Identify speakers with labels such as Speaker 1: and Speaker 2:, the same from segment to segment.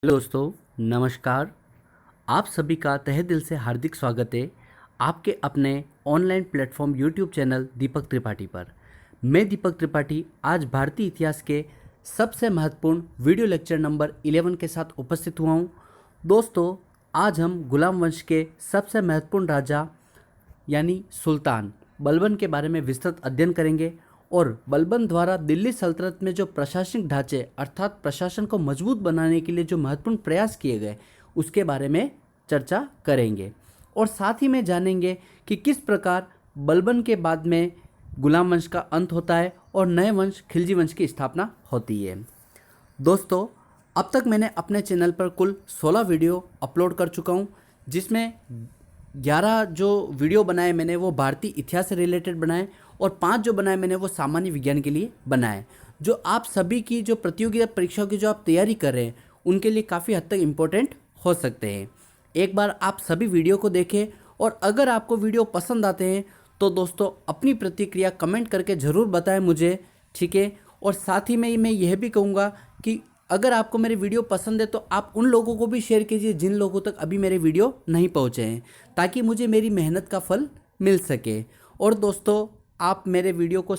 Speaker 1: Hello दोस्तों, नमस्कार। आप सभी का तहे दिल से हार्दिक स्वागत है आपके अपने ऑनलाइन प्लेटफॉर्म यूट्यूब चैनल दीपक त्रिपाठी पर। मैं दीपक त्रिपाठी आज भारतीय इतिहास के सबसे महत्वपूर्ण वीडियो लेक्चर नंबर 11 के साथ उपस्थित हुआ हूँ। दोस्तों, आज हम गुलाम वंश के सबसे महत्वपूर्ण राजा यानी सुल्तान बलबन के बारे में विस्तृत अध्ययन करेंगे और बलबन द्वारा दिल्ली सल्तनत में जो प्रशासनिक ढांचे अर्थात प्रशासन को मजबूत बनाने के लिए जो महत्वपूर्ण प्रयास किए गए उसके बारे में चर्चा करेंगे और साथ ही में जानेंगे कि किस प्रकार बलबन के बाद में गुलाम वंश का अंत होता है और नए वंश खिलजी वंश की स्थापना होती है। दोस्तों, अब तक मैंने अपने चैनल पर कुल 16 वीडियो अपलोड कर चुका हूँ, जिसमें 11 जो वीडियो बनाए मैंने वो भारतीय इतिहास से रिलेटेड बनाए और 5 जो बनाए मैंने वो सामान्य विज्ञान के लिए बनाए, जो आप सभी की जो प्रतियोगिता परीक्षाओं की जो आप तैयारी कर रहे हैं उनके लिए काफ़ी हद तक इम्पोर्टेंट हो सकते हैं। एक बार आप सभी वीडियो को देखें और अगर आपको वीडियो पसंद आते हैं तो दोस्तों अपनी प्रतिक्रिया कमेंट करके ज़रूर बताएं मुझे, ठीक है। और साथ ही में मैं यह भी कहूँगा कि अगर आपको मेरे वीडियो पसंद है तो आप उन लोगों को भी शेयर कीजिए जिन लोगों तक अभी मेरे वीडियो नहीं पहुँचे हैं, ताकि मुझे मेरी मेहनत का फल मिल सके। और दोस्तों, आप मेरे वीडियो को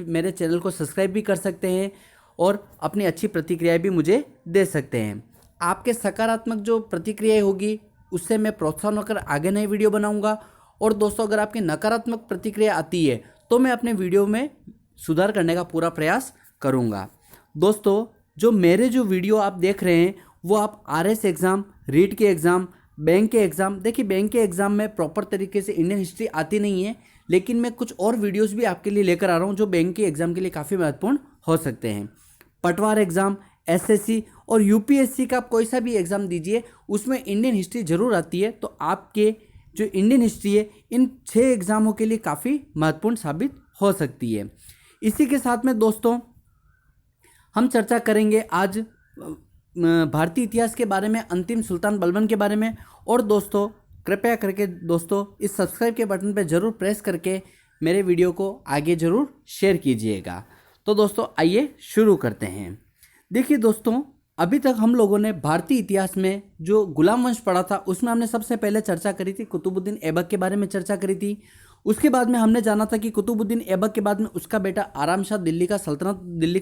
Speaker 1: मेरे चैनल को सब्सक्राइब भी कर सकते हैं और अपनी अच्छी प्रतिक्रियाएं भी मुझे दे सकते हैं। आपके सकारात्मक जो प्रतिक्रियाएं होगी उससे मैं प्रोत्साहन होकर आगे नए वीडियो बनाऊंगा। और दोस्तों, अगर आपकी नकारात्मक प्रतिक्रिया आती है तो मैं अपने वीडियो में सुधार करने का पूरा प्रयास करूंगा। दोस्तों, जो मेरे जो वीडियो आप देख रहे हैं वो आप आरएस एग्ज़ाम, रीट के एग्ज़ाम, बैंक के एग्ज़ाम, देखिए बैंक के एग्ज़ाम में प्रॉपर तरीके से इंडियन हिस्ट्री आती नहीं है, लेकिन मैं कुछ और वीडियोस भी आपके लिए लेकर आ रहा हूँ जो बैंक के एग्ज़ाम के लिए काफ़ी महत्वपूर्ण हो सकते हैं। पटवार एग्ज़ाम, एसएससी और यूपीएससी का आप कोई सा भी एग्ज़ाम दीजिए उसमें इंडियन हिस्ट्री ज़रूर आती है, तो आपके जो इंडियन हिस्ट्री है इन 6 एग्ज़ामों के लिए काफ़ी महत्वपूर्ण साबित हो सकती है। इसी के साथ में दोस्तों हम चर्चा करेंगे आज भारतीय इतिहास के बारे में, अंतिम सुल्तान बलबन के बारे में। और दोस्तों, कृपया करके दोस्तों इस सब्सक्राइब के बटन पर ज़रूर प्रेस करके मेरे वीडियो को आगे ज़रूर शेयर कीजिएगा। तो दोस्तों आइए शुरू करते हैं। देखिए दोस्तों, अभी तक हम लोगों ने भारतीय इतिहास में जो गुलाम वंश पढ़ा था उसमें हमने सबसे पहले चर्चा करी थी कुतुबुद्दीन ऐबक के बारे में चर्चा करी थी। उसके बाद में हमने जाना था कि कुतुबुद्दीन ऐबक के बाद में उसका बेटा आराम शाह दिल्ली का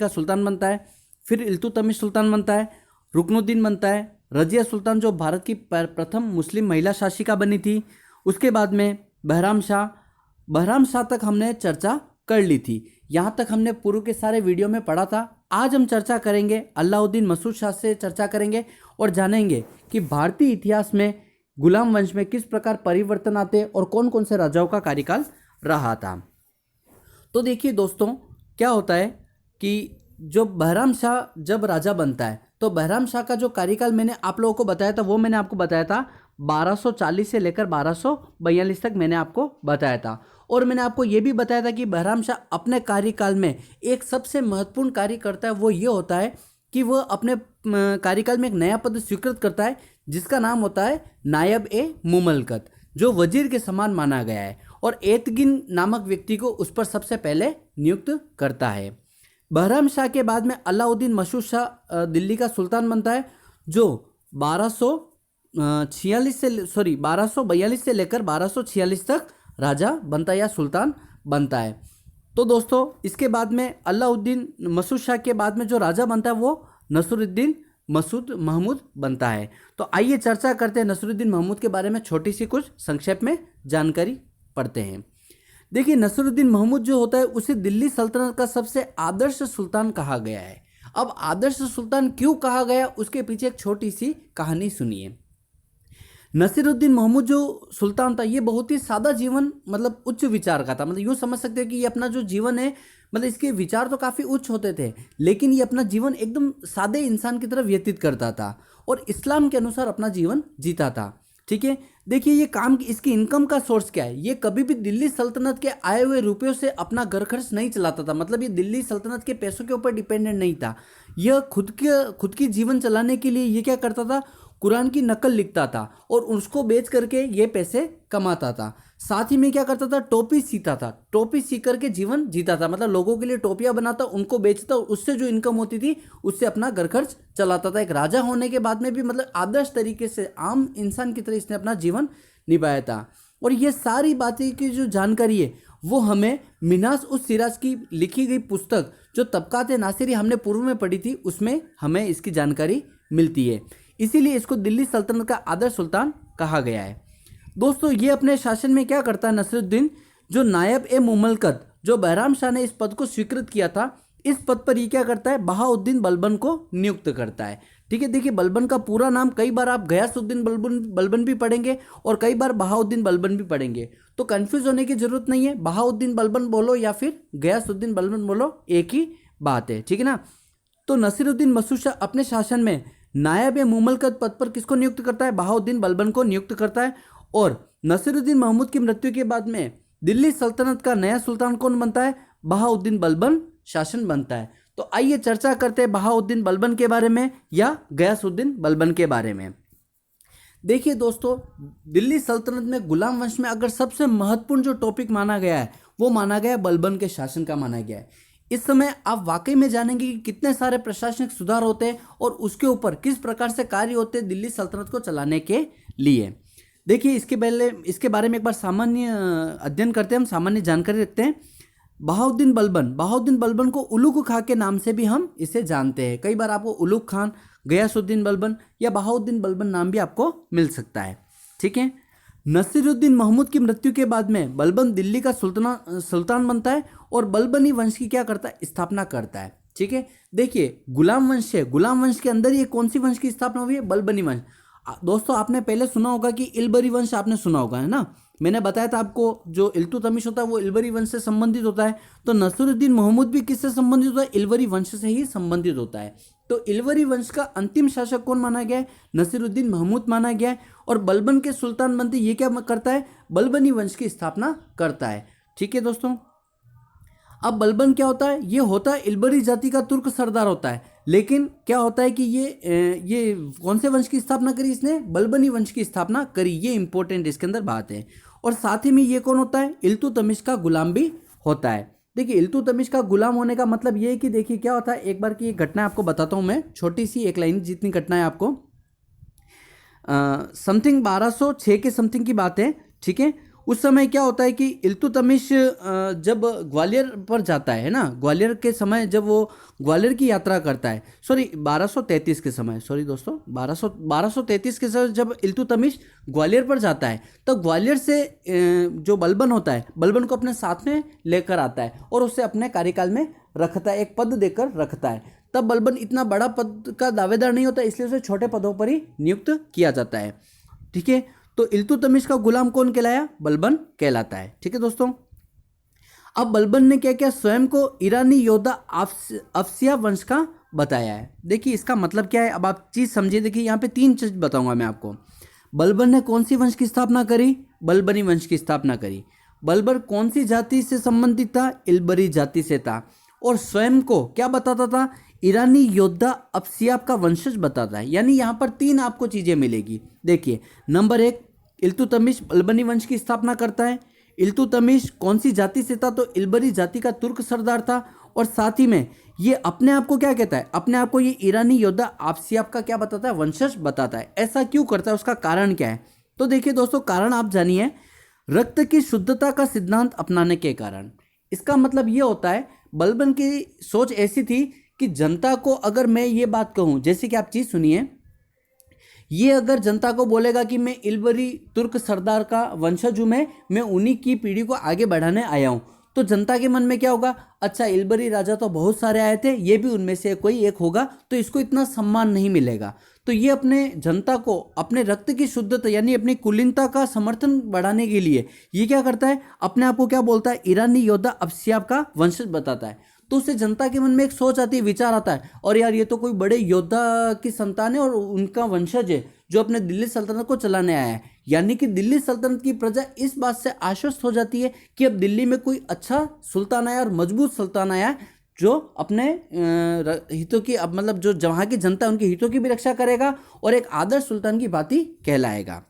Speaker 1: सुल्तान बनता है, फिर इल्तुतमिश सुल्तान बनता है, रुकनुद्दीन बनता है, रजिया सुल्तान जो भारत की प्रथम मुस्लिम महिला शासिका बनी थी, उसके बाद में बहराम शाह तक हमने चर्चा कर ली थी। यहाँ तक हमने पूर्व के सारे वीडियो में पढ़ा था। आज हम चर्चा करेंगे अलाउद्दीन मसूद शाह से चर्चा करेंगे और जानेंगे कि भारतीय इतिहास में गुलाम वंश में किस प्रकार परिवर्तन आते और कौन कौन से राजाओं का कार्यकाल रहा था। तो देखिए दोस्तों, क्या होता है कि जो बहराम शाह जब राजा बनता है तो बहराम शाह का जो कार्यकाल मैंने आप लोगों को बताया था वो मैंने आपको बताया था 1240 से लेकर 1242 तक मैंने आपको बताया था। और मैंने आपको ये भी बताया था कि बहराम शाह अपने कार्यकाल में एक सबसे महत्वपूर्ण कार्य करता है, वो ये होता है कि वह अपने कार्यकाल में एक नया पद स्वीकृत करता है जिसका नाम होता है नायब ए मुमलकत, जो वजीर के समान माना गया है, और एतगिन नामक व्यक्ति को उस पर सबसे पहले नियुक्त करता है। बहराम शाह के बाद में अलाउद्दीन मसूद शाह दिल्ली का सुल्तान बनता है, जो 1242 से लेकर 1246 तक राजा बनता है या सुल्तान बनता है। तो दोस्तों, इसके बाद में अलाउद्दीन मसूद शाह के बाद में जो राजा बनता है वो नसरुद्दीन महमूद बनता है। तो आइए चर्चा करते हैं नसरुद्दीन महमूद के बारे में, छोटी सी कुछ संक्षेप में जानकारी पढ़ते हैं। देखिए, नसरुद्दीन महमूद जो होता है उसे दिल्ली सल्तनत का सबसे आदर्श सुल्तान कहा गया है। अब आदर्श सुल्तान क्यों कहा गया उसके पीछे एक छोटी सी कहानी सुनिए। नसीरुद्दीन महमूद जो सुल्तान था ये बहुत ही सादा जीवन, मतलब उच्च विचार का था। मतलब यूँ समझ सकते हो कि ये अपना जो जीवन है, मतलब इसके विचार तो काफ़ी उच्च होते थे, लेकिन ये अपना जीवन एकदम सादे इंसान की तरह व्यतीत करता था और इस्लाम के अनुसार अपना जीवन जीता था, ठीक है। देखिए, ये काम इसकी इनकम का सोर्स क्या है, ये कभी भी दिल्ली सल्तनत के आए हुए रुपयों से अपना घर खर्च नहीं चलाता था। मतलब ये दिल्ली सल्तनत के पैसों के ऊपर डिपेंडेंट नहीं था। यह खुद की जीवन चलाने के लिए ये क्या करता था, कुरान की नकल लिखता था और उसको बेच करके ये पैसे कमाता था। साथ ही में क्या करता था, टोपी सीता था, टोपी सी करके जीवन जीता था, मतलब लोगों के लिए टोपियां बनाता, उनको बेचता, उससे जो इनकम होती थी उससे अपना घर खर्च चलाता था। एक राजा होने के बाद में भी मतलब आदर्श तरीके से आम इंसान की तरह इसने अपना जीवन निभाया था। और ये सारी बातें की जो जानकारी है वो हमें मिन्हाज उस सिराज की लिखी गई पुस्तक जो तबकात नासिरी हमने पूर्व में पढ़ी थी उसमें हमें इसकी जानकारी मिलती है। इसीलिए इसको दिल्ली सल्तनत का आदर्श सुल्तान कहा गया है। दोस्तों ये अपने शासन में क्या करता है, नसरुद्दीन जो नायब ए मुमलकत जो बहराम शाह ने इस पद को स्वीकृत किया था, इस पद पर ये क्या करता है, बहाउद्दीन बलबन को नियुक्त करता है। ठीक है, देखिए बलबन का पूरा नाम कई बार आप गयासुद्दीन बलबन बलबन भी पढ़ेंगे और कई बार बहाउद्दीन बलबन भी पढ़ेंगे, तो कंफ्यूज होने की जरूरत नहीं है, बहाउद्दीन बलबन बोलो या फिर गयासुद्दीन बलबन बोलो, एक ही बात है। ठीक है ना। तो नसीरुद्दीन मसूद शाह अपने शासन में नायब मुमलकत पद पर किसको नियुक्त करता है, बहाउद्दीन बलबन को नियुक्त करता है। और नसीरुद्दीन महमूद की मृत्यु के बाद में दिल्ली सल्तनत का नया सुल्तान कौन बनता है, बहाउद्दीन बलबन शासन बनता है। तो आइए चर्चा करते हैं बहाउद्दीन बलबन के बारे में या गयासुद्दीन बलबन के बारे में। देखिए दोस्तों, दिल्ली सल्तनत में गुलाम वंश में अगर सबसे महत्वपूर्ण जो टॉपिक माना गया है वो माना गया है बलबन के शासन का माना गया है। इस समय आप वाकई में जानेंगे कि कितने सारे प्रशासनिक सुधार होते हैं और उसके ऊपर किस प्रकार से कार्य होते हैं दिल्ली सल्तनत को चलाने के लिए। देखिए इसके बारे में एक बार सामान्य अध्ययन करते हैं, हम सामान्य जानकारी रखते हैं। बहाउद्दीन बलबन को उलुग खां के नाम से भी हम इसे जानते हैं। कई बार आपको उलुग खान, गयासुद्दीन बलबन या बहाउद्दीन बलबन नाम भी आपको मिल सकता है। ठीक है। नसीरुद्दीन महमूद की मृत्यु के बाद में बलबन दिल्ली का सुल्तान बनता है और बलबनी वंश की क्या करता है, स्थापना करता है। ठीक है। देखिए गुलाम वंश है, गुलाम वंश के अंदर ये कौन सी वंश की स्थापना हुई है, बलबनी वंश। दोस्तों आपने पहले सुना होगा कि इलबरी वंश आपने सुना होगा, है ना। मैंने बताया था आपको जो इल्तुतमिश होता है वो इलबरी वंश से संबंधित होता है। तो नसीरुद्दीन महमूद भी किससे संबंधित होता है, इलबरी वंश से ही संबंधित होता है। तो इलबरी वंश का अंतिम शासक कौन माना गया है, नसीरुद्दीन महमूद माना गया है। और बलबन के सुल्तान बनते ये क्या करता है, बलबनी वंश की स्थापना करता है। ठीक है दोस्तों। अब बलबन क्या होता है, ये होता है इलबरी जाति का तुर्क सरदार होता है। लेकिन क्या होता है कि ये कौन से वंश की स्थापना करी इसने, बलबनी वंश की स्थापना करी। ये इंपॉर्टेंट इसके अंदर बात है। और साथ ही में ये कौन होता है, इल्तुतमिश का गुलाम भी होता है। देखिए इल्तुतमिश का गुलाम होने का मतलब ये है कि देखिए क्या होता है, एक बार की एक घटना आपको बताता हूँ मैं, छोटी सी एक लाइन जितनी घटना है आपको, समथिंग 1206 के समथिंग की बात है। ठीक है। उस समय क्या होता है कि इल्तुतमिश जब ग्वालियर पर जाता है ना, ग्वालियर के समय जब वो ग्वालियर की यात्रा करता है, सॉरी 1233 के समय, सॉरी दोस्तों 1233 के समय जब इल्तुतमिश ग्वालियर पर जाता है तो ग्वालियर से जो बलबन होता है, बलबन को अपने साथ में लेकर आता है और उसे अपने कार्यकाल में रखता है, एक पद देकर रखता है। तब बलबन इतना बड़ा पद का दावेदार नहीं होता, इसलिए उसे छोटे पदों पर ही नियुक्त किया जाता है। ठीक है। तो इल्तुतमिश का गुलाम कौन कहलाया, बलबन कहलाता है। ठीक है दोस्तों। अब बलबन ने क्या किया, स्वयं को ईरानी योद्धा अफसिया वंश का बताया है। देखिए इसका मतलब क्या है, अब आप चीज समझिए। देखिए यहाँ पे 3 चीज बताऊंगा मैं आपको। बलबन ने कौन सी वंश की स्थापना करी, बलबनी वंश की स्थापना करी। बलबन कौन सी जाति से संबंधित था, इलबरी जाति से था। और स्वयं को क्या बताता था, ईरानी योद्धा अफसियाब का वंशज बताता है। यानी यहाँ पर 3 आपको चीजें मिलेगी। देखिए नंबर 1, इल्तुतमिश बलबनी वंश की स्थापना करता है। इल्तुतमिश कौन सी जाति से था, तो इलबरी जाति का तुर्क सरदार था। और साथ ही में ये अपने आप को क्या कहता है, अपने आप को ये ईरानी योद्धा अफसियाब का क्या बताता है, वंशज बताता है। ऐसा क्यों करता है, उसका कारण क्या है। तो देखिए दोस्तों कारण आप जानिए, रक्त की शुद्धता का सिद्धांत अपनाने के कारण। इसका मतलब ये होता है बलबन की सोच ऐसी थी कि जनता को, अगर मैं ये बात कहूँ, जैसे कि आप चीज़ सुनिए, ये अगर जनता को बोलेगा कि मैं इलबरी तुर्क सरदार का वंशज हूँ, मैं उन्हीं की पीढ़ी को आगे बढ़ाने आया हूँ, तो जनता के मन में क्या होगा, अच्छा इलबरी राजा तो बहुत सारे आए थे, ये भी उनमें से कोई एक होगा, तो इसको इतना सम्मान नहीं मिलेगा। तो ये अपने जनता को अपने रक्त की शुद्धता यानी अपनी कुलीनता का समर्थन बढ़ाने के लिए ये क्या करता है, अपने आप को क्या बोलता है, ईरानी योद्धा अफसियाब का वंशज बताता है। तो उससे जनता के मन में एक सोच आती है, विचार आता है, और यार ये तो कोई बड़े योद्धा की संतान है और उनका वंशज है जो अपने दिल्ली सल्तनत को चलाने आया है। यानी कि दिल्ली सल्तनत की प्रजा इस बात से आश्वस्त हो जाती है कि अब दिल्ली में कोई अच्छा सुल्तान आया और मजबूत सुल्तान आया जो अपने हितों की, अब मतलब जो वहाँ की जनता उनके हितों की भी रक्षा करेगा और एक आदर्श सुल्तान की बात ही कहलाएगा।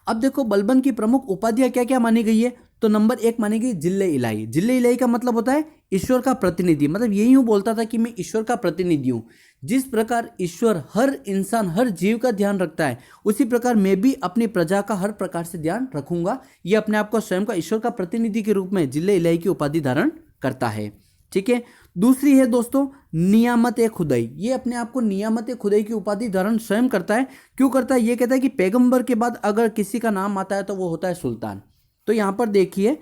Speaker 1: अब देखो बलबन की प्रमुख उपाधियां क्या क्या मानी गई है, तो नंबर 1 मानी गई जिल्ले इलाही। जिल्ले इलाही का मतलब होता है ईश्वर का प्रतिनिधि, मतलब यही यूं बोलता था कि मैं ईश्वर का प्रतिनिधि हूं। जिस प्रकार ईश्वर हर इंसान हर जीव का ध्यान रखता है, उसी प्रकार मैं भी अपनी प्रजा का हर प्रकार से ध्यान रखूंगा। ये अपने आप को स्वयं का ईश्वर का प्रतिनिधि के रूप में जिल्ले इलाही की उपाधि धारण करता है। ठीक है। दूसरी है दोस्तों नियामत ए खुदाई। ये अपने आप को नियामत ए खुदाई की उपाधि धारण स्वयं करता है। क्यों करता है? ये कहता है कि पैगंबर के बाद अगर किसी का नाम आता है तो वो होता है सुल्तान। तो यहां पर देखिए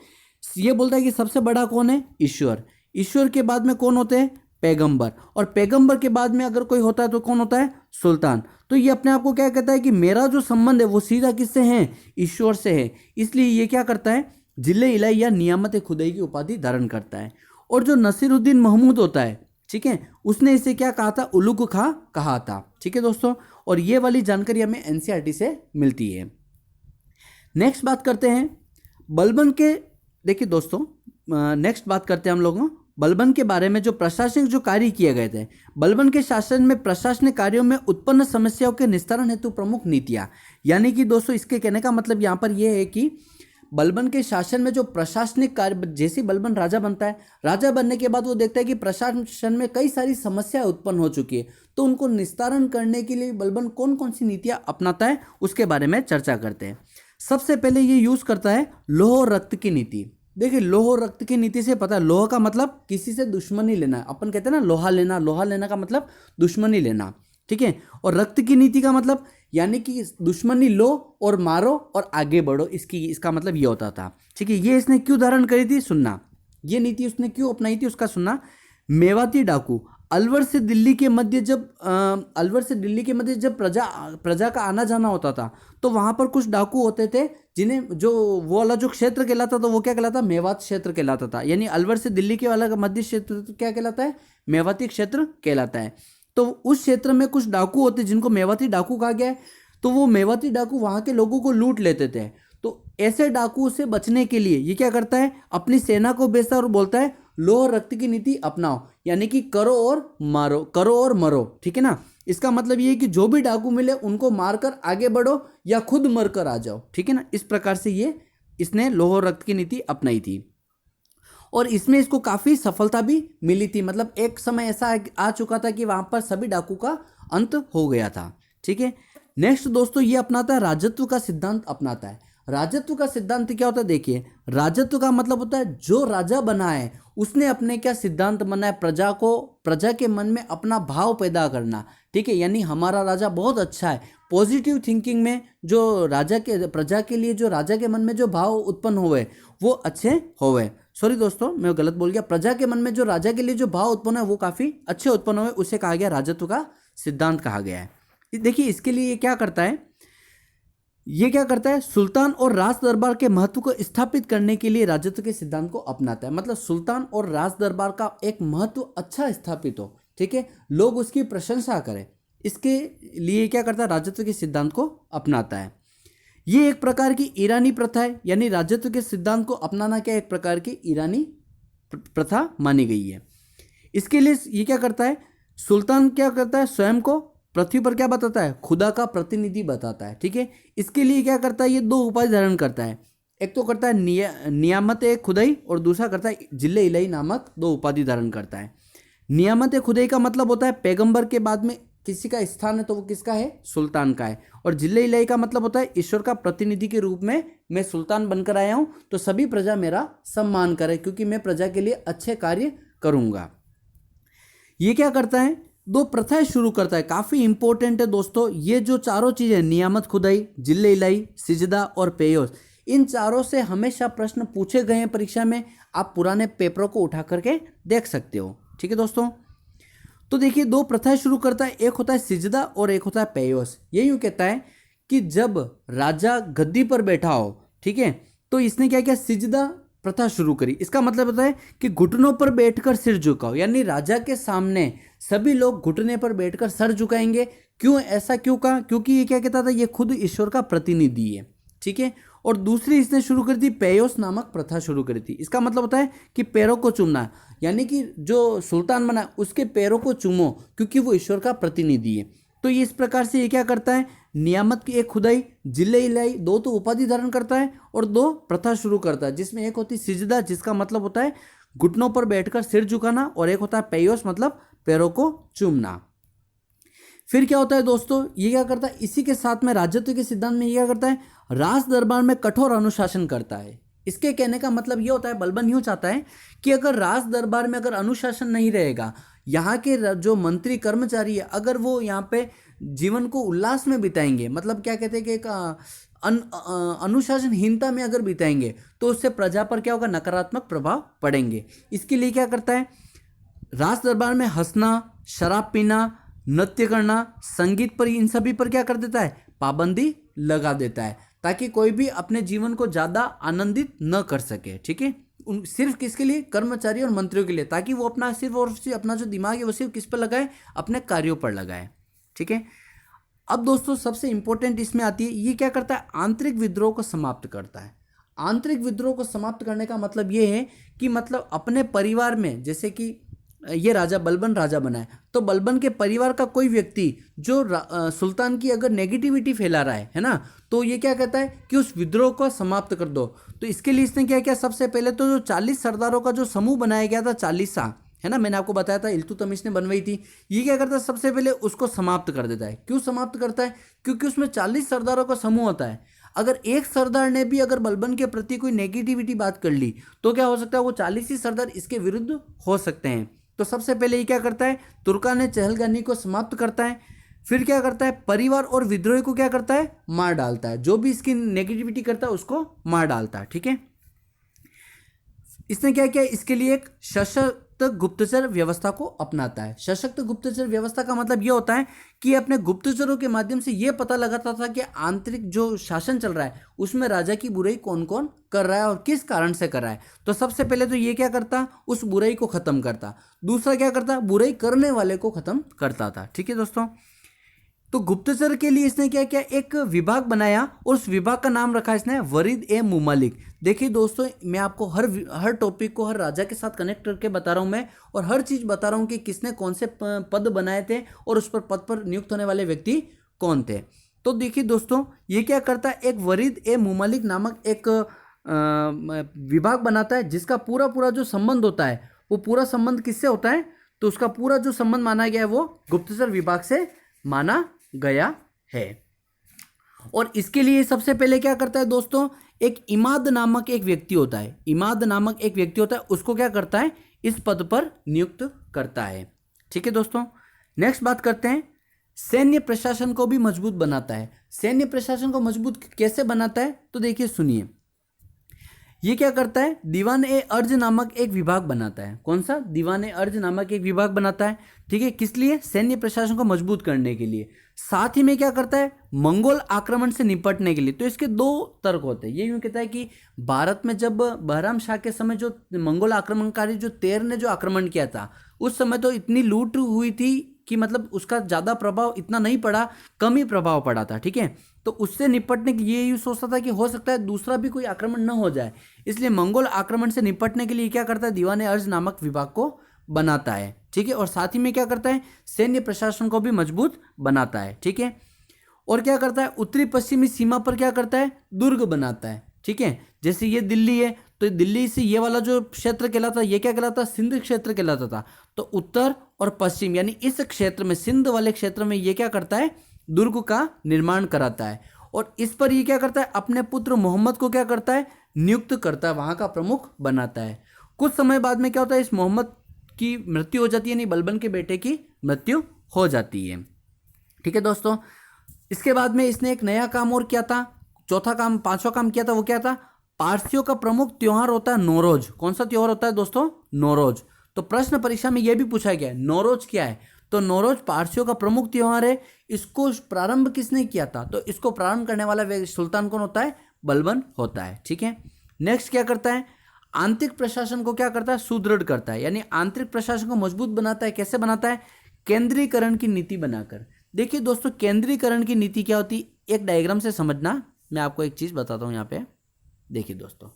Speaker 1: ये बोलता है कि सबसे बड़ा कौन है? ईश्वर। ईश्वर के बाद में कौन होते हैं? पैगंबर। और पैगंबर के बाद में अगर कोई होता है तो कौन होता है? सुल्तान। तो ये अपने आप को क्या कहता है कि मेरा जो संबंध है वो सीधा किससे है? ईश्वर से है। इसलिए ये क्या करता है? जिले इलाही या नियामत ए खुदाई की उपाधि धारण करता है। और जो नसीरुद्दीन महमूद होता है, ठीक है, उसने इसे क्या कहा था? उलुग खां कहा था। ठीक है दोस्तों, और ये वाली जानकारी हमें एनसीईआरटी से मिलती है। नेक्स्ट बात करते हैं बलबन के। देखिए दोस्तों नेक्स्ट बात करते हैं हम लोग बलबन के बारे में, जो प्रशासनिक जो कार्य किए गए थे। बलबन के शासन में प्रशासनिक कार्यों में उत्पन्न समस्याओं के निस्तारण हेतु प्रमुख नीतियां। यानी कि दोस्तों इसके कहने का मतलब यहाँ पर यह है कि बलबन के शासन में जो प्रशासनिक कार्य, जैसे बलबन राजा बनता है, राजा बनने के बाद वो देखता है कि प्रशासन में कई सारी समस्याएं उत्पन्न हो चुकी है, तो उनको निस्तारण करने के लिए बलबन कौन कौन सी नीतियां अपनाता है उसके बारे में चर्चा करते हैं। सबसे पहले ये यूज करता है लोह और रक्त की नीति। देखिए लोह और रक्त की नीति से पता है, लोह का मतलब किसी से दुश्मनी लेना, अपन कहते हैं ना लोहा लेना, लोहा लेना का मतलब दुश्मनी लेना। ठीक है। और रक्त की नीति का मतलब यानी कि दुश्मनी लो और मारो और आगे बढ़ो, इसका मतलब ये होता था। ठीक है। ये इसने क्यों धारण करी थी? सुनना, ये नीति उसने क्यों अपनाई थी उसका सुनना। मेवाती डाकू अलवर से दिल्ली के मध्य जब प्रजा का आना जाना होता था, तो वहां पर कुछ डाकू होते थे जिन्हें जो वो वाला जो क्षेत्र कहलाता था वो क्या कहलाता? मेवात क्षेत्र कहलाता था। यानी अलवर से दिल्ली के वाला मध्य क्षेत्र क्या कहलाता है? मेवाती क्षेत्र कहलाता है। तो उस क्षेत्र में कुछ डाकू होते जिनको मेवाती डाकू कहा गया है। तो वो मेवाती डाकू वहां के लोगों को लूट लेते थे। तो ऐसे डाकू से बचने के लिए ये क्या करता है? अपनी सेना को भेजता है और बोलता है लोह और रक्त की नीति अपनाओ, यानी कि करो और मारो, करो और मरो। ठीक है ना। इसका मतलब ये है कि जो भी डाकू मिले उनको मारकर आगे बढ़ो या खुद मरकर आ जाओ। ठीक है ना। इस प्रकार से इसने लोह और रक्त की नीति अपनाई थी और इसमें इसको काफी सफलता भी मिली थी। मतलब एक समय ऐसा आ चुका था कि वहां पर सभी डाकू का अंत हो गया था। ठीक है। नेक्स्ट दोस्तों ये अपनाता है राजत्व का सिद्धांत अपनाता है। राजत्व का सिद्धांत क्या होता है? देखिए राजत्व का मतलब होता है जो राजा बना है उसने अपने क्या सिद्धांत बनाया? प्रजा के मन में अपना भाव पैदा करना। ठीक है। यानी हमारा राजा बहुत अच्छा है, पॉजिटिव थिंकिंग में जो प्रजा के लिए जो राजा के मन में जो भाव उत्पन्न हुए वो अच्छे होवे। सॉरी दोस्तों मैं गलत बोल गया। प्रजा के मन में जो राजा के लिए जो भाव उत्पन्न है वो काफी अच्छे उत्पन्न हुए, उसे कहा गया राजत्व का सिद्धांत कहा गया है। देखिए इसके लिए ये क्या करता है? सुल्तान और राज दरबार के महत्व को स्थापित करने के लिए राजत्व के सिद्धांत को अपनाता है। मतलब सुल्तान और राज दरबार का एक महत्व अच्छा स्थापित हो, ठीक है, लोग उसकी प्रशंसा करें, इसके लिए क्या करता है? राजत्व के सिद्धांत को अपनाता है। ये एक प्रकार की ईरानी प्रथा है। यानी राजत्व के सिद्धांत को अपनाना क्या एक प्रकार की ईरानी प्रथा मानी गई है। इसके लिए ये क्या करता है? सुल्तान क्या करता है? स्वयं को पृथ्वी पर क्या बताता है? खुदा का प्रतिनिधि बताता है। ठीक है। इसके लिए क्या करता है? ये दो उपाधि धारण करता है। एक तो करता है नियामत ए खुदाई और दूसरा करता है जिले इलाही नामक दो उपाधि धारण करता है। नियामत ए खुदाई का मतलब होता है पैगंबर के बाद में किसी का स्थान है तो वो किसका है? सुल्तान का है। और जिले इलाही का मतलब होता है ईश्वर का प्रतिनिधि के रूप में मैं सुल्तान बनकर आया हूं तो सभी प्रजा मेरा सम्मान करे क्योंकि मैं प्रजा के लिए अच्छे कार्य करूंगा। ये क्या करता है? दो प्रथाएं शुरू करता है। काफी इंपॉर्टेंट है दोस्तों। ये जो चारों चीजें नियामत खुदाई, जिले इलाही, सिजदा और पेयोस, इन चारों से हमेशा प्रश्न पूछे गए हैं परीक्षा में। आप पुराने पेपरों को उठा करके देख सकते हो। ठीक है दोस्तों। तो देखिए दो प्रथाएं शुरू करता है, एक होता है सिजदा और एक होता है पेयोस। ये यूं कहता है कि जब राजा गद्दी पर बैठा हो, ठीक है, तो इसने क्या किया? सिजदा प्रथा शुरू करी। इसका मतलब होता है कि घुटनों पर बैठकर सिर झुकाओ, यानी राजा के सामने सभी लोग घुटने पर बैठकर सर झुकाएंगे। क्यों? ऐसा क्यों कहा? क्योंकि ये क्या कहता था? ये खुद ईश्वर का प्रतिनिधि है। ठीक है। और दूसरी इसने शुरू करी थी पेयोस नामक प्रथा शुरू करी थी। इसका मतलब होता है कि पैरों को चूमना, यानी कि जो सुल्तान बना उसके पैरों को चूमो क्योंकि वो ईश्वर का प्रतिनिधि है। तो ये इस प्रकार से ये क्या करता है, नियामत की एक खुदाई, जिले इलाई, दो तो उपाधि धारण करता है और दो प्रथा शुरू करता है, जिसमें एक होती है सिजदा, जिसका मतलब होता है घुटनों पर बैठकर सिर झुकाना, और एक होता है पेयोस, मतलब पैरों को चूमना। फिर क्या होता है दोस्तों, ये क्या करता है, इसी के साथ में राजत्व के सिद्धांत में ये क्या करता है, राज दरबार में कठोर अनुशासन करता है। इसके कहने का मतलब ये होता है, बलबन यूं चाहता है कि अगर राज दरबार में अगर अनुशासन नहीं रहेगा, यहाँ के जो मंत्री कर्मचारी है अगर वो यहाँ पे जीवन को उल्लास में बिताएंगे, मतलब क्या कहते हैं कि एक अनुशासनहीनता में अगर बिताएंगे, तो उससे प्रजा पर क्या होगा, नकारात्मक प्रभाव पड़ेंगे। इसके लिए क्या करता है, राज दरबार में हंसना, शराब पीना, नृत्य करना, संगीत पर, इन सभी पर क्या कर देता है, पाबंदी लगा देता है, ताकि कोई भी अपने जीवन को ज़्यादा आनंदित न कर सके। ठीक है, सिर्फ किसके लिए, कर्मचारी और मंत्रियों के लिए, ताकि वो अपना सिर्फ और सिर्फ अपना जो दिमाग है वो सिर्फ किस पर लगाए, अपने कार्यों पर लगाए। ठीक है, अब दोस्तों सबसे इंपॉर्टेंट इसमें आती है, ये क्या करता है, आंतरिक विद्रोह को समाप्त करता है। आंतरिक विद्रोह को समाप्त करने का मतलब ये है कि मतलब अपने परिवार में, जैसे कि ये राजा बलबन राजा बना है, तो बलबन के परिवार का कोई व्यक्ति जो सुल्तान की अगर नेगेटिविटी फैला रहा है ना, तो ये क्या कहता है कि उस विद्रोह को समाप्त कर दो। तो इसके लिए इसने क्या किया, सबसे पहले तो जो 40 सरदारों का जो समूह बनाया गया था, 40सा है ना, मैंने आपको बताया था इल्तुतमिश ने बनवाई थी, ये क्या करता है, सबसे पहले उसको समाप्त कर देता है। क्यों समाप्त करता है, क्योंकि उसमें 40 सरदारों का समूह होता है। अगर एक सरदार ने भी अगर बलबन के प्रति कोई नेगेटिविटी बात कर ली, तो क्या हो सकता है, वो 40 ही सरदार इसके विरुद्ध हो सकते हैं। तो सबसे पहले ये क्या करता है, तुर्कान चहलगानी को समाप्त करता है। फिर क्या करता है, परिवार और विद्रोही को क्या करता है, मार डालता है, जो भी इसकी नेगेटिविटी करता है उसको मार डालता है। ठीक है, इसने क्या किया, इसके लिए एक सशक्त गुप्तचर व्यवस्था को अपनाता है। सशक्त गुप्तचर व्यवस्था का मतलब यह होता है कि अपने गुप्तचरों के माध्यम से यह पता लगाता था कि आंतरिक जो शासन चल रहा है उसमें राजा की बुराई कौन कौन कर रहा है और किस कारण से कर रहा है। तो सबसे पहले तो ये क्या करता, उस बुराई को खत्म करता। दूसरा क्या करता, बुराई करने वाले को खत्म करता था। ठीक है दोस्तों, तो गुप्तचर के लिए इसने क्या किया, एक विभाग बनाया और उस विभाग का नाम रखा इसने वरीद ए मुमालिक। देखिए दोस्तों, मैं आपको हर टॉपिक को हर राजा के साथ कनेक्ट करके बता रहा हूं मैं, और हर चीज़ बता रहा हूं कि किसने कौन से पद बनाए थे और उस पर पद पर नियुक्त होने वाले व्यक्ति कौन थे। तो देखिए दोस्तों, ये क्या करता है, एक वरीद ए मुमालिक नामक एक विभाग बनाता है, जिसका पूरा जो संबंध होता है वो पूरा संबंध किससे होता है, तो उसका पूरा जो संबंध माना गया है वो गुप्तचर विभाग से माना गया है। और इसके लिए सबसे पहले क्या करता है दोस्तों, एक इमाद नामक एक व्यक्ति होता है, इमाद नामक एक व्यक्ति होता है, उसको क्या करता है, इस पद पर नियुक्त करता है। ठीक है दोस्तों, नेक्स्ट बात करते हैं, सैन्य प्रशासन को भी मजबूत बनाता है। सैन्य प्रशासन को मजबूत कैसे बनाता है, तो देखिए सुनिए, ये क्या करता है, दीवान ए अर्ज नामक एक विभाग बनाता है। कौन सा, दीवान ए अर्ज नामक एक विभाग बनाता है। ठीक है, किस लिए, सैन्य प्रशासन को मजबूत करने के लिए। साथ ही में क्या करता है, मंगोल आक्रमण से निपटने के लिए। तो इसके दो तर्क होते हैं। ये यूं कहता है कि भारत में जब बहराम शाह के समय जो मंगोल आक्रमणकारी जो तेर ने जो आक्रमण किया था, उस समय तो इतनी लूट हुई थी कि मतलब उसका ज़्यादा प्रभाव इतना नहीं पड़ा, कम ही प्रभाव पड़ा था। ठीक है, तो उससे निपटने के लिए यूँ सोचता था कि हो सकता है दूसरा भी कोई आक्रमण न हो जाए, इसलिए मंगोल आक्रमण से निपटने के लिए क्या करता है, दीवान अर्ज नामक विभाग को बनाता है। ठीक है, और साथ ही में क्या करता है, सैन्य प्रशासन को भी मजबूत बनाता है। ठीक है, और क्या करता है, उत्तरी पश्चिमी सीमा पर क्या करता है, दुर्ग बनाता है। ठीक है, जैसे ये दिल्ली है, तो दिल्ली से ये वाला जो क्षेत्र कहलाता, ये क्या कहलाता, सिंध क्षेत्र कहलाता था। तो उत्तर और पश्चिम यानी इस क्षेत्र में, सिंध वाले क्षेत्र में ये क्या करता है, दुर्ग का निर्माण कराता है। और इस पर ये क्या करता है, अपने पुत्र मोहम्मद को क्या करता है, नियुक्त करता है, वहाँ का प्रमुख बनाता है। कुछ समय बाद में क्या होता है, इस मोहम्मद की मृत्यु हो जाती है, यानी बलबन के बेटे की मृत्यु हो जाती है। ठीक है दोस्तों, इसके बाद में इसने एक नया काम और किया था, पांचवा काम किया था, वो क्या था, पारसियों का प्रमुख त्योहार होता है नौरोज। कौन सा त्योहार होता है दोस्तों, नौरोज। तो प्रश्न परीक्षा में यह भी पूछा गया नौरोज क्या है, तो नौरोज पारसियों का प्रमुख त्योहार है। इसको प्रारंभ किसने किया था, तो इसको प्रारंभ करने वाला सुल्तान कौन होता है, बलबन होता है। ठीक है, नेक्स्ट क्या करता है, आंतरिक प्रशासन को क्या करता है, सुदृढ़ करता है, यानी आंतरिक प्रशासन को मजबूत बनाता है। कैसे बनाता है, केंद्रीकरण की नीति बनाकर। देखिए दोस्तों, केंद्रीकरण की नीति क्या होती, एक डायग्राम से समझना। मैं आपको एक चीज बताता हूं, यहाँ पे देखिए दोस्तों,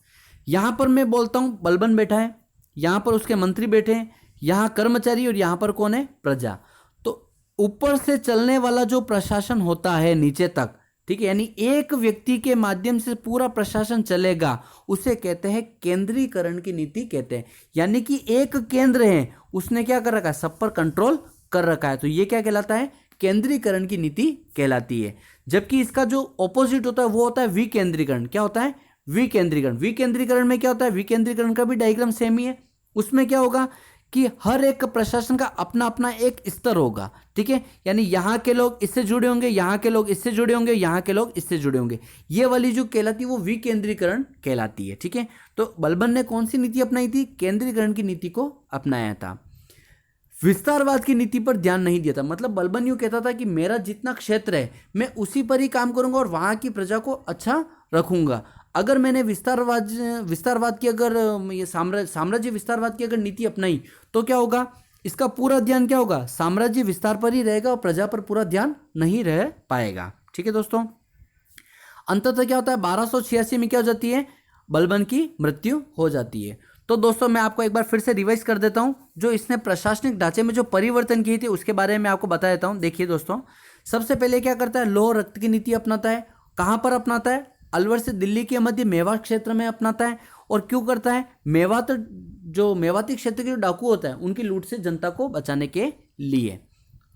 Speaker 1: यहां पर मैं बोलता हूं बलबन बैठा है, यहां पर उसके मंत्री बैठे हैं, यहां कर्मचारी, और यहां पर कौन है, प्रजा। तो ऊपर से चलने वाला जो प्रशासन होता है नीचे तक, ठीक है, यानी एक व्यक्ति के माध्यम से पूरा प्रशासन चलेगा, उसे कहते हैं केंद्रीकरण की नीति कहते हैं। यानी कि एक केंद्र है, उसने क्या कर रखा है, सब पर कंट्रोल कर रखा है, तो ये क्या कहलाता है, केंद्रीकरण की नीति कहलाती है। जबकि इसका जो ऑपोजिट होता है वो होता है विकेंद्रीकरण। क्या होता है, विकेंद्रीकरण। विकेंद्रीकरण में क्या होता है, विकेंद्रीकरण का भी डायग्राम सेम ही है। उसमें क्या होगा कि हर एक प्रशासन का अपना अपना एक स्तर होगा, ठीक है, यानी यहाँ के लोग इससे जुड़े होंगे, यहाँ के लोग इससे जुड़े होंगे, यहाँ के लोग इससे जुड़े होंगे। ये वाली जो कहलाती है वो विकेंद्रीकरण कहलाती है, ठीक है। तो बलबन ने कौन सी नीति अपनाई थी, केंद्रीकरण की नीति को अपनाया था। विस्तारवाद की नीति पर ध्यान नहीं दिया था। मतलब बलबन यूं कहता था कि मेरा जितना क्षेत्र है मैं उसी पर ही काम करूंगा और वहां की प्रजा को अच्छा रखूंगा। अगर मैंने विस्तारवाद की अगर ये साम्राज्य विस्तारवाद की अगर नीति अपनाई तो क्या होगा, इसका पूरा ध्यान क्या होगा, साम्राज्य विस्तार पर ही रहेगा और प्रजा पर पूरा ध्यान नहीं रह पाएगा, ठीक है दोस्तों। अंततः क्या होता है, 1286 में क्या हो जाती है, बलबन की मृत्यु हो जाती है। तो दोस्तों मैं आपको एक बार फिर से रिवाइज कर देता हूं, जो इसने प्रशासनिक ढांचे में जो परिवर्तन किए थे उसके बारे में आपको बता देता हूं। देखिए दोस्तों, सबसे पहले क्या करता है, लौह रक्त की नीति अपनाता है। कहां पर अपनाता है, अलवर से दिल्ली के मध्य मेवात क्षेत्र में अपनाता है। और क्यों करता है, मेवाती क्षेत्र के जो डाकू होता है उनकी लूट से जनता को बचाने के लिए।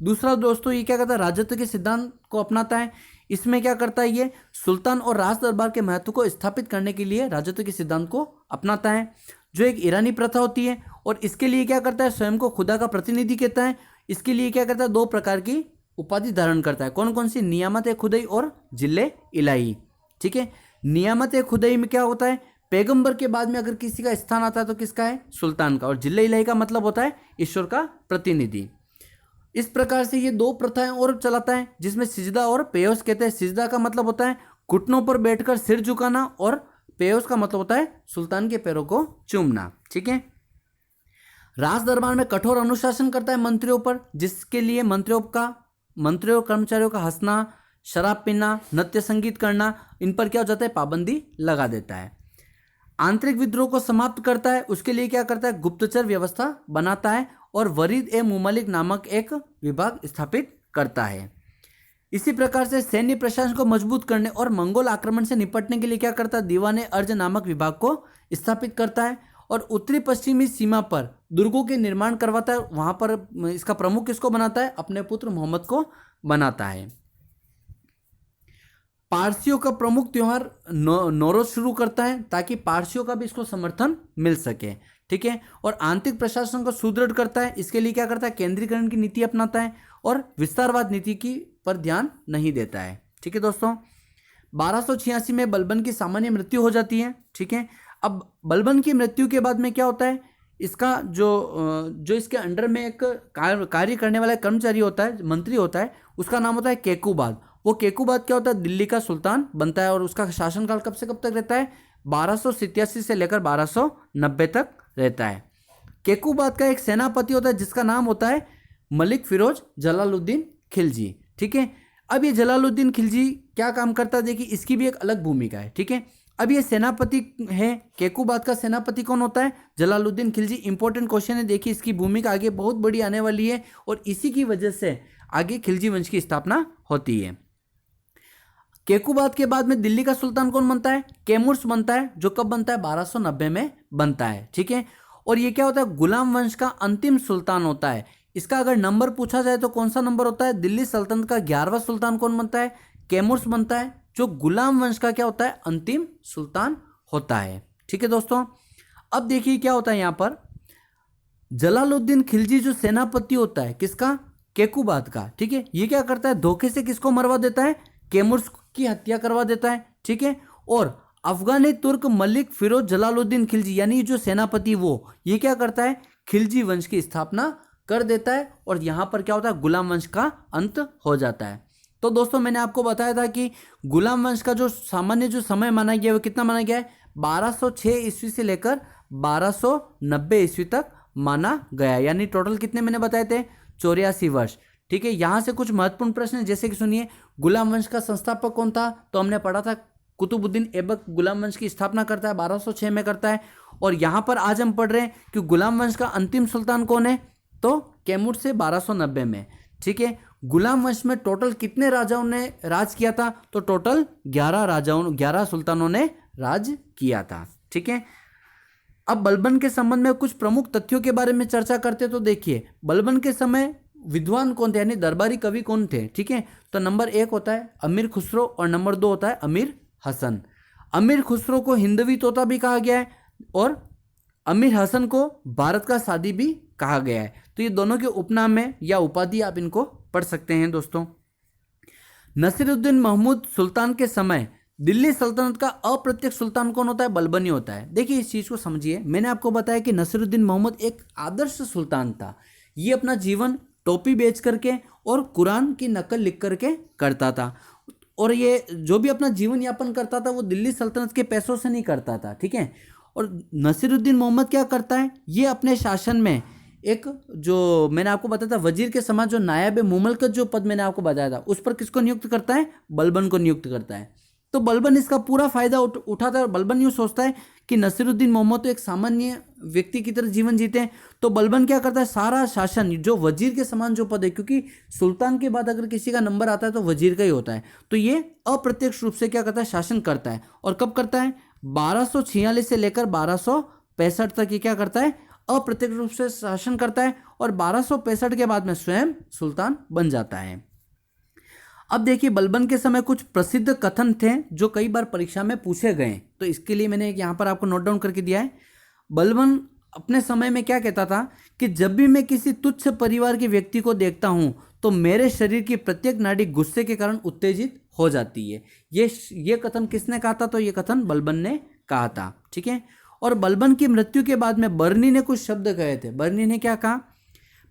Speaker 1: दूसरा दोस्तों ये क्या करता है, राजत्व के सिद्धांत को अपनाता है। इसमें क्या करता है, ये सुल्तान और राज दरबार के महत्व को स्थापित करने के लिए राजत्व के सिद्धांत को अपनाता है, जो एक ईरानी प्रथा होती है। और इसके लिए क्या करता है, स्वयं को खुदा का प्रतिनिधि कहता है। इसके लिए क्या करता है, 2 प्रकार की उपाधि धारण करता है। कौन कौन सी, नियामत खुदाई और जिले इलाही, ठीक है। नियामत खुदाई में क्या होता है, पैगंबर के बाद में अगर किसी का स्थान आता है तो किसका है, सुल्तान का। और जिले इलाही का मतलब होता है ईश्वर का प्रतिनिधि। इस प्रकार से ये 2 प्रथाएं और चलाता है, जिसमें सिजदा और पेयोस कहते हैं। सिजदा का मतलब होता है घुटनों पर बैठकर सिर झुकाना, और पेयोस का मतलब होता है सुल्तान के पैरों को चूमना, ठीक है। राज दरबार में कठोर अनुशासन करता है मंत्रियों पर, जिसके लिए मंत्रियों कर्मचारियों का हंसना, शराब पीना, नृत्य संगीत करना, इन पर क्या हो जाता है, पाबंदी लगा देता है। आंतरिक विद्रोह को समाप्त करता है, उसके लिए क्या करता है, गुप्तचर व्यवस्था बनाता है और वरीद ए मुमलिक नामक एक विभाग स्थापित करता है। इसी प्रकार से सैन्य प्रशासन को मजबूत करने और मंगोल आक्रमण से निपटने के लिए क्या करता है, दीवाने अर्ज नामक विभाग को स्थापित करता है। और उत्तरी पश्चिमी सीमा पर दुर्गों के निर्माण करवाता है। वहां पर इसका प्रमुख किसको बनाता है, अपने पुत्र मोहम्मद को बनाता है। पारसियों का प्रमुख त्योहार नौरोज शुरू करता है, ताकि पारसियों का भी इसको समर्थन मिल सके, ठीक है। और आंतरिक प्रशासन को सुदृढ़ करता है। इसके लिए क्या करता है, केंद्रीकरण की नीति अपनाता है और विस्तारवाद नीति की पर ध्यान नहीं देता है, ठीक है दोस्तों। 1286 में बलबन की सामान्य मृत्यु हो जाती है, ठीक है। अब बलबन की मृत्यु के बाद में क्या होता है, इसका जो इसके अंडर में एक कार्य करने वाला कर्मचारी होता है, मंत्री होता है, उसका नाम होता है केकुबाद। वो केकुबाद क्या होता है, दिल्ली का सुल्तान बनता है। और उसका शासनकाल कब से कब तक रहता है, 1287 से लेकर 1290 तक रहता है। केकुबाद का एक सेनापति होता है जिसका नाम होता है मलिक फिरोज जलालुद्दीन खिलजी, ठीक है। अब ये जलालुद्दीन खिलजी क्या काम करता है, देखिए इसकी भी एक अलग भूमिका है, ठीक है। अब ये सेनापति है, केकुबाद का सेनापति कौन होता है, जलालुद्दीन खिलजी। इंपॉर्टेंट क्वेश्चन है, देखिए इसकी भूमिका आगे बहुत बड़ी आने वाली है और इसी की वजह से आगे खिलजी वंश की स्थापना होती है। केकुबाद के बाद में दिल्ली का सुल्तान कौन बनता है, कैमूर्स बनता है, जो कब बनता है, 1290 में बनता है, ठीक है। और ये क्या होता है, गुलाम वंश का अंतिम सुल्तान होता है। इसका अगर नंबर पूछा जाए तो कौन सा नंबर होता है, दिल्ली सल्तनत का 11वां सुल्तान कौन बनता है, कैमूर्स बनता है, जो गुलाम वंश का क्या होता है, अंतिम सुल्तान होता है, ठीक है दोस्तों। अब देखिए क्या होता है यहाँ पर, जलालुद्दीन खिलजी जो सेनापति होता है किसका, केकुबाद का, ठीक है। ये क्या करता है, धोखे से किसको मरवा देता है, कैमूर्स की हत्या करवा देता है, ठीक है। और अफगानी तुर्क मलिक फिरोज जलालुद्दीन खिलजी यानी जो सेनापति वो ये क्या करता है, खिलजी वंश की स्थापना कर देता है। और यहां पर क्या होता है, गुलाम वंश का अंत हो जाता है। तो दोस्तों मैंने आपको बताया था कि गुलाम वंश का जो सामान्य जो समय माना गया है वो कितना माना गया है, 1206 ईस्वी से लेकर 1290 ईस्वी तक माना गया, यानी टोटल कितने मैंने बताए थे, 84 वर्ष, ठीक है। यहां से कुछ महत्वपूर्ण प्रश्न जैसे कि सुनिए, गुलाम वंश का संस्थापक कौन था, तो हमने पढ़ा था कुतुबुद्दीन ऐबक गुलाम वंश की स्थापना करता है, 1206 में करता है। और यहां पर आज हम पढ़ रहे हैं कि गुलाम वंश का अंतिम सुल्तान कौन है, तो कैमूर से 1290 में, ठीक है। गुलाम वंश में टोटल कितने राजाओं ने राज किया था? तो टोटल 11 सुल्तानों ने राज किया था। ठीक है। अब बलबन के संबंध में कुछ प्रमुख तथ्यों के बारे में चर्चा करते तो देखिए, बलबन के समय विद्वान कौन थे, यानी दरबारी कवि कौन थे? ठीक है। तो नंबर 1 होता है अमीर खुसरो और नंबर 2 होता है अमीर हसन। अमीर खुसरो को हिंदवी तोता भी कहा गया है और अमीर हसन को भारत का सादी भी कहा गया है। तो ये दोनों के उपनाम है या उपाधि, आप इनको पढ़ सकते हैं दोस्तों। नसीरुद्दीन महमूद सुल्तान के समय दिल्ली सल्तनत का अप्रत्यक्ष सुल्तान कौन होता है? बलबनी होता है। देखिए इस चीज को समझिए, मैंने आपको बताया कि नसीरुद्दीन महमूद एक आदर्श सुल्तान था। ये अपना जीवन टोपी बेच करके और कुरान की नकल लिख करके करता था, और ये जो भी अपना जीवन यापन करता था वो दिल्ली सल्तनत के पैसों से नहीं करता था। ठीक है। और नसीरुद्दीन मोहम्मद क्या करता है, ये अपने शासन में एक, जो मैंने आपको बताया था वजीर के समान जो नायब मुमलकत जो पद मैंने आपको बताया था, उस पर किसको नियुक्त करता है? बलबन को नियुक्त करता है। तो बलबन इसका पूरा फायदा उठाता है और बलबन यूँ सोचता है कि नसीरुद्दीन मोहम्मद तो एक सामान्य व्यक्ति की तरह जीवन जीते हैं। तो बलबन क्या करता है, सारा शासन जो वजीर के समान जो पद है, क्योंककि सुल्तान के बाद अगर किसी का नंबर आता है तो वजीर का ही होता है, तो ये अप्रत्यक्ष रूप से क्या करता है, शासन करता है। और कब करता है? 1246 से लेकर 1265 तक ये क्या करता है, अप्रत्यक्ष रूप से शासन करता है, और 1265 के बाद में स्वयं सुल्तान बन जाता है। अब देखिए बलबन के समय कुछ प्रसिद्ध कथन थे जो कई बार परीक्षा में पूछे गए, तो इसके लिए मैंने यहाँ पर आपको नोट डाउन करके दिया है। बलबन अपने समय में क्या कहता था कि जब भी मैं किसी तुच्छ परिवार के व्यक्ति को देखता हूँ तो मेरे शरीर की प्रत्येक नाड़ी गुस्से के कारण उत्तेजित हो जाती है। ये कथन किसने कहा था? तो ये कथन बलबन ने कहा था। ठीक है। और बलबन की मृत्यु के बाद में बर्नी ने कुछ शब्द कहे थे। बर्नी ने क्या कहा?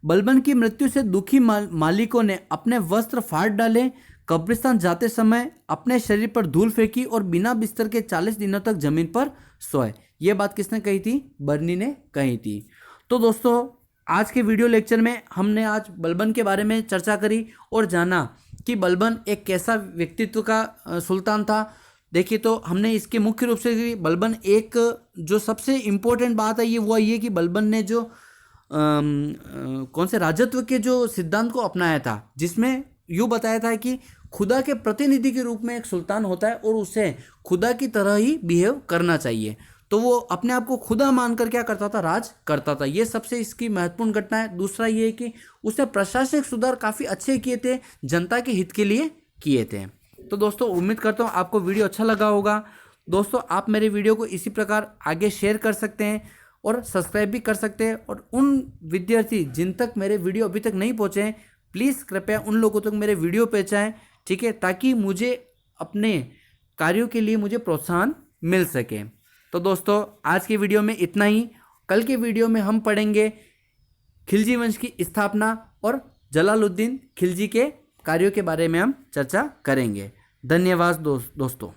Speaker 1: बलबन की मृत्यु से दुखी मालिकों ने अपने वस्त्र फाड़ डाले, कब्रिस्तान जाते समय अपने शरीर पर धूल फेंकी और बिना बिस्तर के 40 दिनों तक जमीन पर सोए। ये बात किसने कही थी? बर्नी ने कही थी। तो दोस्तों आज के वीडियो लेक्चर में हमने आज बलबन के बारे में चर्चा करी और जाना कि बलबन एक कैसा व्यक्तित्व का सुल्तान था। देखिए तो हमने इसके मुख्य रूप से बलबन एक जो सबसे इम्पोर्टेंट बात है ये वो ये कि बलबन ने जो कौन से राजत्व के जो सिद्धांत को अपनाया था, जिसमें यूँ बताया था कि खुदा के प्रतिनिधि के रूप में एक सुल्तान होता है और उसे खुदा की तरह ही बिहेव करना चाहिए। तो वो अपने आप को खुदा मानकर क्या करता था? राज करता था। ये सबसे इसकी महत्वपूर्ण घटना है। दूसरा ये कि उसने प्रशासनिक सुधार काफ़ी अच्छे किए थे, जनता के हित के लिए किए थे। तो दोस्तों उम्मीद करता हूँ आपको वीडियो अच्छा लगा होगा। दोस्तों आप मेरे वीडियो को इसी प्रकार आगे शेयर कर सकते हैं और सब्सक्राइब भी कर सकते हैं, और उन विद्यार्थी जिन तक मेरे वीडियो अभी तक नहीं पहुँचे हैं प्लीज़ कृपया उन लोगों तक मेरे वीडियो पहुँचाएं। ठीक है, ताकि मुझे अपने कार्यों के लिए मुझे प्रोत्साहन मिल सके। तो दोस्तों आज के वीडियो में इतना ही। कल के वीडियो में हम पढ़ेंगे खिलजी वंश की स्थापना और जलालुद्दीन खिलजी के कार्यों के बारे में हम चर्चा करेंगे। धन्यवाद दोस्तों।